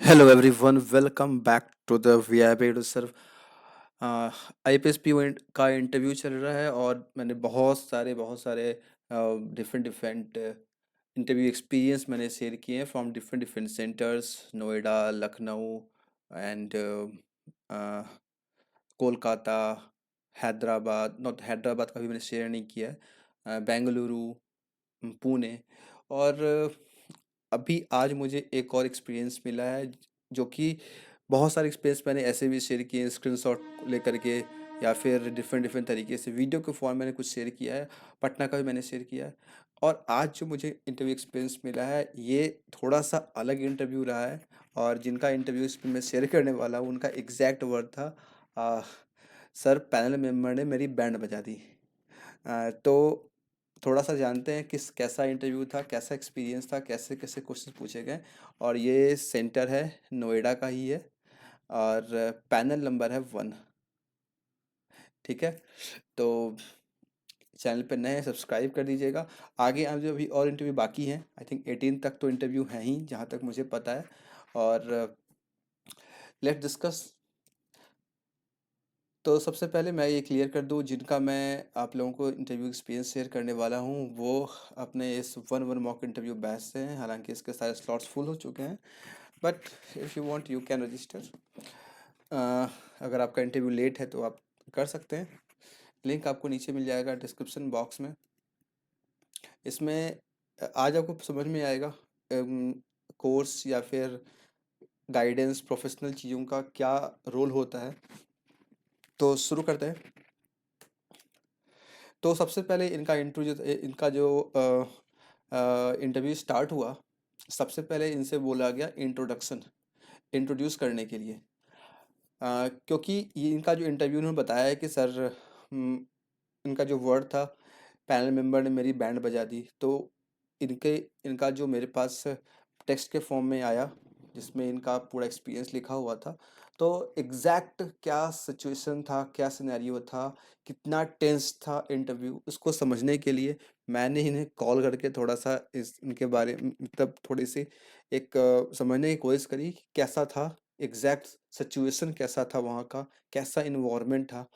Hello everyone, welcome back to the VIP to serve. IPSP का interview चल रहा है और मैंने बहुत सारे डिफरेंट डिफरेंट इंटरव्यू एक्सपीरियंस मैंने शेयर किए हैं from different different centres, Noida, Lucknow and Kolkata, Hyderabad. Not Hyderabad का भी मैंने शेयर नहीं किया है, बेंगलुरु, पुणे। और अभी आज मुझे एक और एक्सपीरियंस मिला है, जो कि बहुत सारे एक्सपीरियंस मैंने ऐसे भी शेयर किए हैं स्क्रीनशॉट लेकर के, या फिर डिफरेंट डिफरेंट तरीके से वीडियो के फॉर्म मैंने कुछ शेयर किया है। पटना का भी मैंने शेयर किया है। और आज जो मुझे इंटरव्यू एक्सपीरियंस मिला है, ये थोड़ा सा अलग इंटरव्यू रहा है। और जिनका इंटरव्यू इस पे मैं शेयर करने वाला हूँ, उनका एग्जैक्ट वर्ड था, आ, सर पैनल मेंबर ने मेरी बैंड बजा दी। तो थोड़ा सा जानते हैं किस कैसा इंटरव्यू था, कैसा एक्सपीरियंस था, कैसे कैसे क्वेश्चन पूछे गए। और ये सेंटर है, नोएडा का ही है। और पैनल नंबर है 1। ठीक है। तो चैनल पे नए हैं, सब्सक्राइब कर दीजिएगा। आगे आज अभी और इंटरव्यू बाकी हैं, आई थिंक 18 तक तो इंटरव्यू हैं ही, जहाँ तक मुझे पता है। और लेट्स डिस्कस। तो सबसे पहले मैं ये क्लियर कर दूं, जिनका मैं आप लोगों को इंटरव्यू एक्सपीरियंस शेयर करने वाला हूं, वो अपने इस one one mock interview batch से हैं। हालांकि इसके सारे स्लॉट्स फुल हो चुके हैं, but if you want you can register. अगर आपका इंटरव्यू लेट है तो आप कर सकते हैं। लिंक आपको नीचे मिल जाएगा डिस्क्रिप्शन बॉक्स में। इसमें आज आपको समझ में आएगा कोर्स या फिर गाइडेंस, प्रोफेशनल चीज़ों का क्या रोल होता है। तो शुरू करते हैं। तो सबसे पहले इनका जो इंटरव्यू स्टार्ट हुआ, सबसे पहले इनसे बोला गया इंट्रोडक्शन, इंट्रोड्यूस करने के लिए। क्योंकि ये इनका जो इंटरव्यू उन्होंने बताया है कि सर, इनका जो वर्ड था, पैनल मेंबर ने मेरी बैंड बजा दी। तो इनके इनका जो मेरे पास टेक्स्ट के फॉर्म में आया, जिसमें इनका पूरा एक्सपीरियंस लिखा हुआ था। तो एग्जैक्ट क्या सिचुएशन था, क्या सिनेरियो था, कितना टेंस था इंटरव्यू, उसको समझने के लिए मैंने इन्हें कॉल करके थोड़ा सा इनके बारे में, मतलब थोड़ी सी एक समझने की कोशिश करी कि कैसा था, एग्जैक्ट सिचुएशन कैसा था वहाँ का, कैसा इन्वायरमेंट था।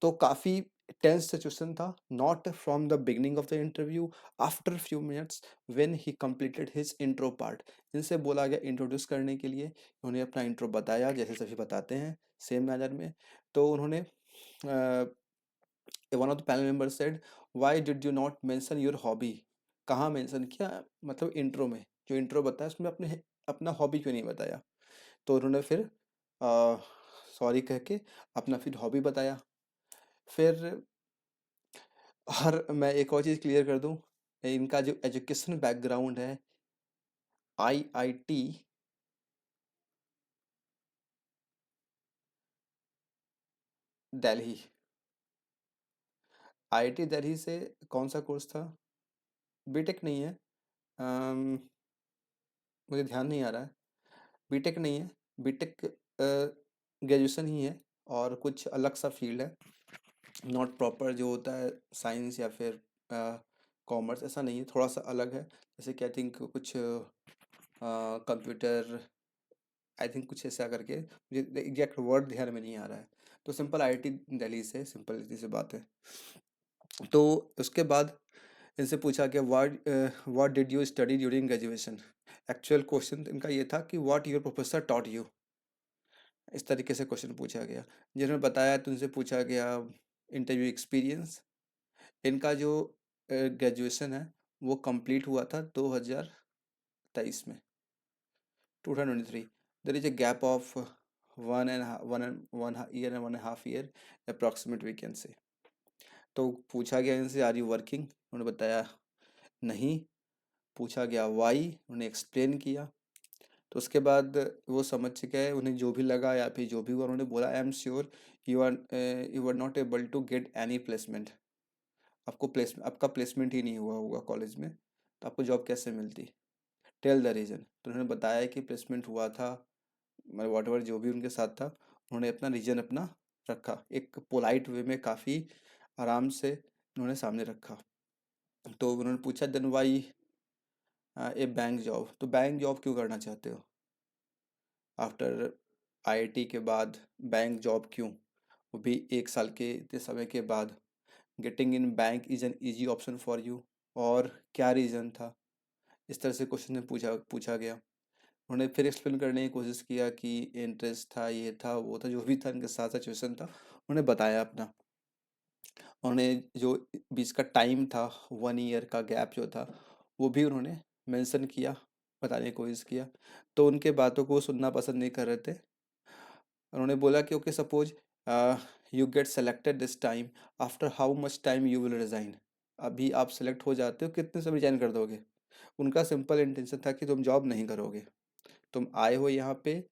तो काफ़ी टेंस सिचुएशन था, not from the beginning of the interview, after few minutes when he completed his intro part. इनसे बोला गया इंट्रोड्यूस करने के लिए। उन्होंने अपना इंट्रो बताया, जैसे सभी बताते हैं सेम मैनर में। तो उन्होंने one of the panel member said, why did you not mention your hobby. कहाँ मेंशन किया, मतलब इंट्रो में जो इंट्रो बताया उसमें अपने अपना हॉबी क्यों नहीं बताया। तो उन्होंने फिर सॉरी कह के अपना फिर हॉबी बताया। फिर और मैं एक और चीज़ क्लियर कर दूं, इनका जो एजुकेशन बैकग्राउंड है, आईआईटी दिल्ली। आईआईटी दिल्ली से कौन सा कोर्स था, बीटेक नहीं है। अम, मुझे ध्यान नहीं आ रहा है। बीटेक नहीं है। बीटेक ग्रेजुएशन ही है, और कुछ अलग सा फील्ड है। नॉट प्रॉपर जो होता है साइंस या फिर कॉमर्स, ऐसा नहीं है, थोड़ा सा अलग है। जैसे कि आई थिंक कुछ कंप्यूटर, आई थिंक कुछ ऐसा करके, मुझे एग्जैक्ट वर्ड ध्यान में नहीं आ रहा है। तो सिंपल आईआईटी दिल्ली से, सिंपल इतनी सी बात है। तो उसके बाद इनसे पूछा कि what did you study during graduation. Actual question इनका ये था कि what your professor taught you. इस तरीके से क्वेश्चन पूछा गया। जिन्होंने बताया तो उनसे पूछा गया इंटरव्यू एक्सपीरियंस। इनका जो ग्रेजुएशन है वो कंप्लीट हुआ था 2023 में, 2023। There is a gap of one year and 1.5 year approximate, we can say. तो पूछा गया इनसे, आर यू वर्किंग, उन्होंने बताया नहीं। पूछा गया वाई, उन्होंने एक्सप्लेन किया। तो उसके बाद वो समझ गए, उन्हें जो भी लगा या फिर जो भी हुआ, उन्होंने बोला, I am sure you are not able to get any placement. आपका प्लेसमेंट ही नहीं हुआ होगा कॉलेज में, तो आपको जॉब कैसे मिलती। Tell the reason. तो उन्होंने बताया कि प्लेसमेंट हुआ था, मतलब वॉट एवर जो भी उनके साथ था, उन्होंने अपना रीजन अपना रखा, एक पोलाइट वे में, काफ़ी आराम से उन्होंने सामने रखा। तो उन्होंने पूछा, देन वाई ए बैंक जॉब, तो बैंक जॉब क्यों करना चाहते हो। आफ्टर आईआईटी के बाद बैंक जॉब क्यों, वो भी 1 साल के इतने समय के बाद। Getting in bank is an easy option for you, और क्या रीज़न था। इस तरह से क्वेश्चन में पूछा पूछा गया। उन्होंने फिर एक्सप्लेन करने की कोशिश किया कि इंटरेस्ट था, ये था, वो था, जो भी था इनके साथ सिचुएशन था, उन्होंने बताया अपना। उन्होंने जो बीच का टाइम था, 1 ईयर का गैप जो था, वो भी उन्होंने मेंशन किया, बताने की कोशिश किया। तो उनके बातों को सुनना पसंद नहीं कर रहे थे। उन्होंने बोला कि okay suppose you get selected this time, after how much time you will resign. अभी आप सेलेक्ट हो जाते हो, कितने समय रिजाइन कर दोगे। उनका सिंपल इंटेंशन था कि तुम जॉब नहीं करोगे, तुम आए हो यहाँ पे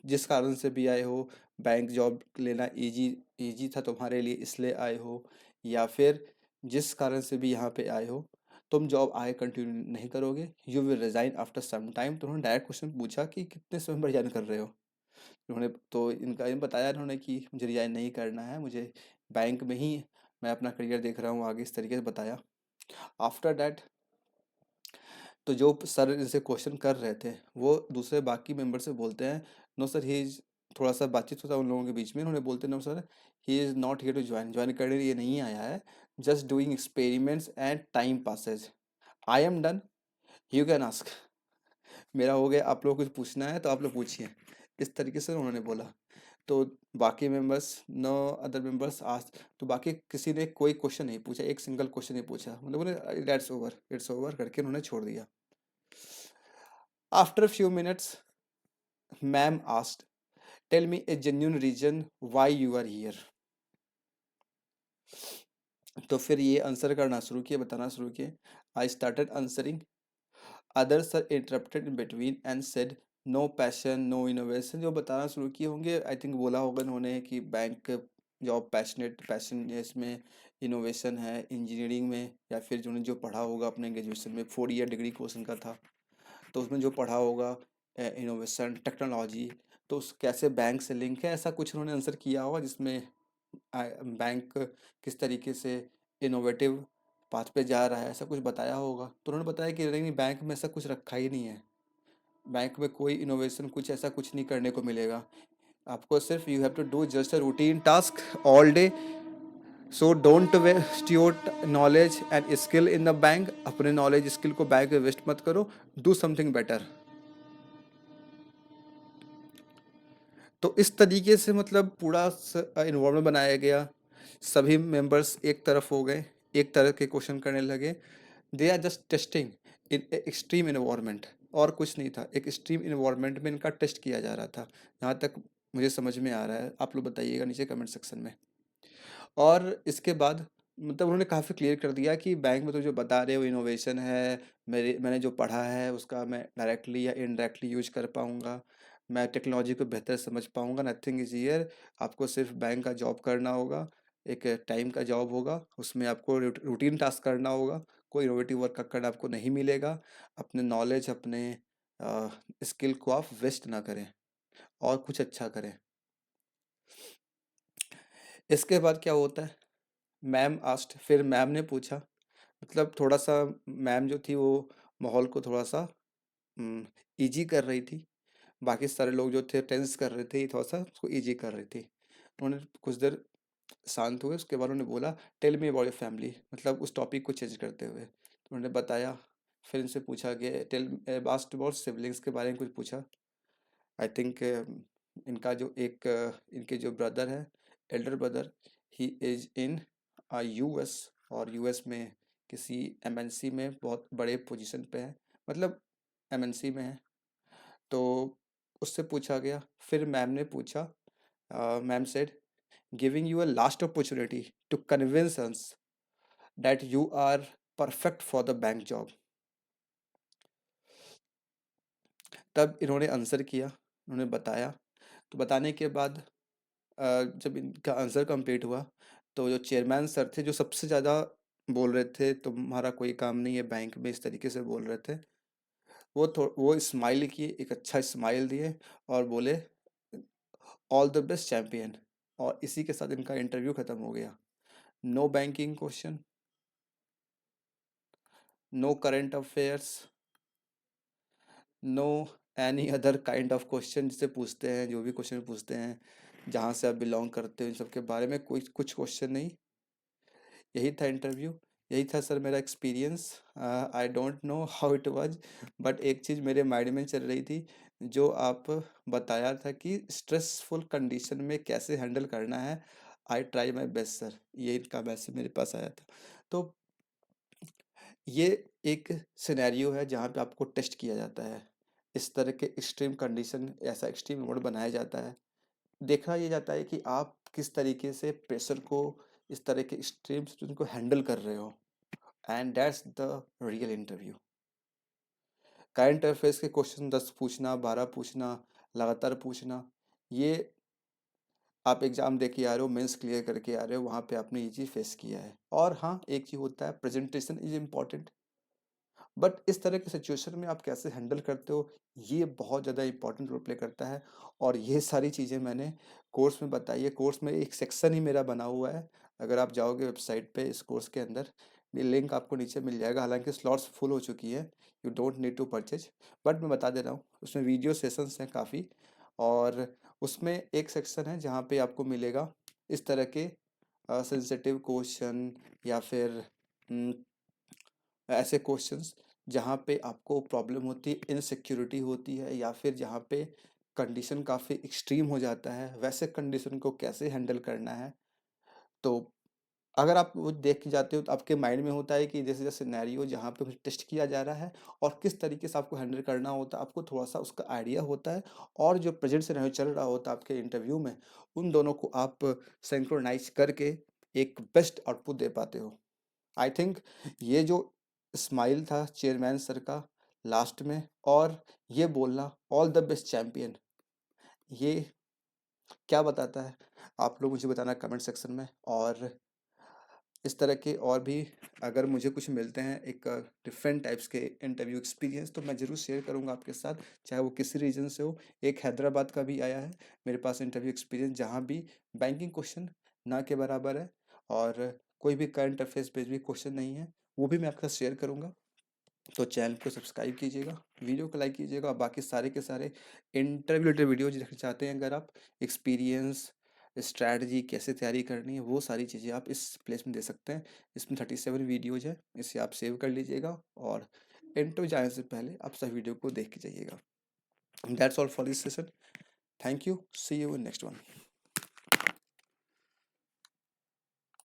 जिस कारण से भी आए हो, बैंक जॉब लेना इजी इजी था तुम्हारे लिए इसलिए आए हो, या फिर जिस कारण से भी यहाँ पे आए हो, तुम जॉब आगे कंटिन्यू नहीं करोगे, you will resign after some time. तो उन्होंने डायरेक्ट क्वेश्चन पूछा कि कितने समय में रिजाइन कर रहे हो। उन्होंने तो इनका इन बताया उन्होंने कि मुझे रिजाइन नहीं करना है, मुझे बैंक में ही मैं अपना करियर देख रहा हूँ आगे, इस तरीके से बताया। आफ्टर डैट, तो जो सर इनसे क्वेश्चन कर रहे थे, वो दूसरे बाकी मेंबर से बोलते हैं, नो सर ही इज, थोड़ा सा बातचीत होता है उन लोगों के बीच में, उन्होंने बोलते no sir he is not here to join, join करने लिए नहीं आया है, just doing experiments and time passes. I am done, you can ask. मेरा हो गया, आप लोग कुछ पूछना है तो आप लोग पूछिए, इस तरीके से उन्होंने बोला। तो बाकी मेंबर्स, नो अदर मेंबर्स आज, तो बाकी किसी ने कोई क्वेश्चन नहीं पूछा, एक सिंगल क्वेश्चन नहीं पूछा, मतलब बोले दैट्स ओवर, इट्स ओवर करके उन्होंने छोड़ दिया। After few minutes, ma'am asked, tell me a genuine reason why you are here. तो फिर ये आंसर करना शुरू किए, बताना शुरू किए। I started answering, others are interrupted in between and said no passion no innovation. जो बताना शुरू किए होंगे, आई थिंक बोला होगा उन्होंने कि बैंक जॉब पैशनेट पैशन इसमें, इनोवेशन है इंजीनियरिंग में, या फिर जो जो पढ़ा होगा अपने ग्रेजुएशन में, 4 ईयर डिग्री कोर्स उनका था, तो उसमें जो पढ़ा होगा इनोवेशन टेक्नोलॉजी, तो उस कैसे बैंक से लिंक है, ऐसा कुछ उन्होंने आंसर किया होगा, जिसमें बैंक किस तरीके से इनोवेटिव पाथ पे जा रहा है, ऐसा कुछ बताया होगा। तो उन्होंने बताया कि नहीं, बैंक में ऐसा कुछ रखा ही नहीं है, बैंक में कोई इनोवेशन कुछ ऐसा कुछ नहीं करने को मिलेगा आपको, सिर्फ you have to do just a routine task all day. So don't waste your knowledge and skill in the bank, अपने नॉलेज स्किल को बैंक में वेस्ट मत करो, डू समथिंग बेटर। तो इस तरीके से मतलब पूरा इन्वायरमेंट बनाया गया, सभी मेंबर्स एक तरफ हो गए, एक तरह के क्वेश्चन करने लगे। They are just testing in extreme environment, और कुछ नहीं था, एक एक्सट्रीम इन्वायरमेंट में इनका टेस्ट किया जा रहा था, जहाँ तक मुझे समझ में आ रहा है। आप लोग बताइएगा नीचे कमेंट सेक्शन में। और इसके बाद मतलब उन्होंने काफ़ी क्लियर कर दिया कि बैंक में तो जो बता रहे हो इनोवेशन है, मैंने जो पढ़ा है उसका मैं डायरेक्टली या इनडायरेक्टली यूज कर पाऊँगा, मैं टेक्नोलॉजी को बेहतर समझ पाऊँगा, नथिंग इज़ हियर। आपको सिर्फ बैंक का जॉब करना होगा, एक टाइम का जॉब होगा, उसमें आपको रूटीन टास्क करना होगा, कोई इनोवेटिव वर्क का करना आपको नहीं मिलेगा। अपने नॉलेज, अपने स्किल को आप वेस्ट ना करें और कुछ अच्छा करें। इसके बाद क्या होता है, मैम आस्ट, फिर मैम ने पूछा, मतलब थोड़ा सा मैम जो थी वो माहौल को थोड़ा सा इजी कर रही थी, बाकी सारे लोग जो थे टेंस कर रहे थे, ये थोड़ा सा उसको इजी कर रही थी। उन्होंने कुछ देर शांत हुए, उसके बाद उन्होंने बोला tell me about your family, मतलब उस टॉपिक को चेंज करते हुए। तो उन्होंने बताया, फिर इनसे पूछा गया टेल आस्क्ड अबाउट सिबलिंग्स के बारे में कुछ पूछा। आई थिंक इनका जो एक इनके जो ब्रदर है, Elder brother, he is in US, और यूएस में किसी एमएनसी में बहुत बड़े पोजीशन पे है, मतलब एमएनसी में है। तो उससे पूछा गया, फिर मैम ने पूछा, ma'am said giving you a last opportunity to convince us that you are perfect for the bank job. तब इन्होंने आंसर किया, उन्होंने बताया। तो बताने के बाद जब इनका आंसर कंप्लीट हुआ, तो जो चेयरमैन सर थे, जो सबसे ज़्यादा बोल रहे थे तुम्हारा कोई काम नहीं है बैंक में, इस तरीके से बोल रहे थे, वो स्माइल किए, एक अच्छा स्माइल दिए, और बोले ऑल द बेस्ट चैम्पियन। और इसी के साथ इनका इंटरव्यू ख़त्म हो गया। No banking question, no current affairs, no any other kind of question जिसे पूछते हैं, जो भी क्वेश्चन पूछते हैं, जहाँ से आप बिलोंग करते हो, इन सब के बारे में कोई कुछ क्वेश्चन नहीं। यही था इंटरव्यू, यही था सर मेरा experience. I don't know how it was, but एक चीज़ मेरे माइंड में चल रही थी, जो आप बताया था कि स्ट्रेसफुल कंडीशन में कैसे हैंडल करना है। I try my best sir, ये इनका मैसेज मेरे पास आया था। तो ये एक सिनेरियो है जहाँ पे आपको टेस्ट किया जाता है। इस तरह के एक्सट्रीम कंडीशन, ऐसा एक्सट्रीम मोड बनाया जाता है, देखा ये जाता है कि आप किस तरीके से प्रेशर को, इस तरह के एक्सट्रीम सिचुएशन को हैंडल कर रहे हो। And that's the real interview. Current affairs के क्वेश्चन 10 पूछना, 12 पूछना, लगातार पूछना, ये आप एग्जाम दे के आ रहे हो, मेंस क्लियर करके आ रहे हो, वहाँ पे आपने ये चीज़ फेस किया है। और हाँ, एक चीज़ होता है, प्रेजेंटेशन इज इम्पॉर्टेंट, बट इस तरह के सिचुएशन में आप कैसे हैंडल करते हो, ये बहुत ज़्यादा इंपॉर्टेंट रोल प्ले करता है। और ये सारी चीज़ें मैंने कोर्स में बताई है। कोर्स में एक सेक्शन ही मेरा बना हुआ है, अगर आप जाओगे वेबसाइट पे इस कोर्स के अंदर, ये लिंक आपको नीचे मिल जाएगा। हालांकि स्लॉट्स फुल हो चुकी है, you don't need to purchase, but मैं बता दे रहा हूँ, उसमें वीडियो सेशंस हैं काफ़ी। और उसमें एक सेक्शन है जहाँ पे आपको मिलेगा इस तरह के सेंसिटिव क्वेश्चन, या फिर ऐसे क्वेश्चंस जहाँ पे आपको प्रॉब्लम होती है, इनसिक्योरिटी होती है, या फिर जहाँ पे कंडीशन काफ़ी एक्सट्रीम हो जाता है, वैसे कंडीशन को कैसे हैंडल करना है। तो अगर आप वो देख के जाते हो तो आपके माइंड में होता है कि जैसे जैसे सिनेरियो जहाँ पे टेस्ट किया जा रहा है और किस तरीके से आपको हैंडल करना होता है, आपको थोड़ा सा उसका आइडिया होता है। और जो प्रेजेंट सिनेरियो चल रहा होता है आपके इंटरव्यू में, उन दोनों को आप सिंक्रोनाइज करके एक बेस्ट आउटपुट दे पाते हो। आई थिंक ये जो स्माइल था चेयरमैन सर का लास्ट में, और ये बोलना ऑल द बेस्ट चैंपियन, ये क्या बताता है, आप लोग मुझे बताना कमेंट सेक्शन में। और इस तरह के और भी अगर मुझे कुछ मिलते हैं एक डिफरेंट टाइप्स के इंटरव्यू एक्सपीरियंस, तो मैं ज़रूर शेयर करूंगा आपके साथ, चाहे वो किसी रीजन से हो। एक हैदराबाद का भी आया है मेरे पास इंटरव्यू एक्सपीरियंस, जहाँ भी बैंकिंग क्वेश्चन ना के बराबर है, और कोई भी करंट अफेयर्स पे भी क्वेश्चन नहीं है, वो भी मैं आपके साथ शेयर करूंगा। तो चैनल को सब्सक्राइब कीजिएगा, वीडियो को लाइक कीजिएगा, और बाकी सारे के सारे इंटरव्यू रिलेटेड वीडियोज देखना चाहते हैं अगर आप, एक्सपीरियंस, स्ट्रैटेजी कैसे तैयारी करनी है, वो सारी चीज़ें आप इस प्लेस में दे सकते हैं। इसमें 37 वीडियोज है, इसे आप सेव कर लीजिएगा, और इंटरव्यू जाने से पहले आप सब वीडियो को देख के जाइएगा। That's all for this session. Thank you, see you in next one.